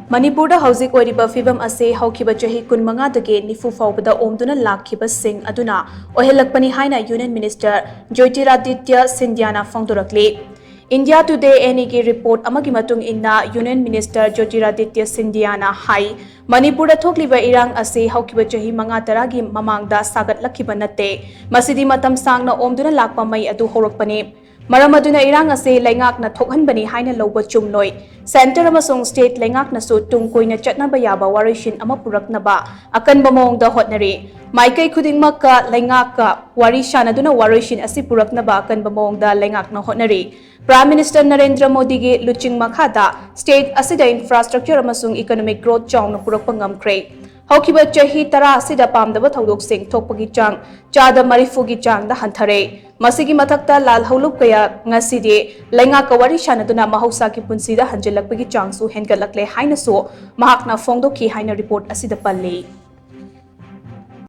Manipur da HOUJIK OIRIBA Phivam Asi Houkhiba Chahi kunmanga dagi nifu Phaobada Omduna Lakhiba Shing Aduna Oihallakpani HAINA Union Minister JYOTIRADITYA SCINDIA PHONGDORAKLI India Today NEG report amagi matung inna Union Minister JYOTIRADITYA SCINDIA na hai Manipur da thokliba irang asi Houkhiba Chahi manga taragi mamangda sagat lakhiba natte masidi matam sangna Omduna Lakpa mai adu horakpani Maram aduna irang ase laingak na thokhanbani haina loba chumloi center amasong state laingak na su tungkoina chatnaba yaba warishin ama puraknaba akanba mawngda hotnari maikai khudingmak ka laingak ka wari shanaduna warishin asi puraknaba akanba mawngda laingak na hotnari Prime Minister Narendra Modi gi luching makhada state asida infrastructure amasong economic growth chawna purakpa ngamkre Houkhiba Chahi tara asida pamdaba thodok sing thokpagi chang chada marifugi chang da hanthare masigi mathakta lal haulup kaya ngasidi lainga kawari shanaduna mahausa ki punsida hanjelakpagi chang su hengalakle haina so mahakna phongdokhi haina report asida palle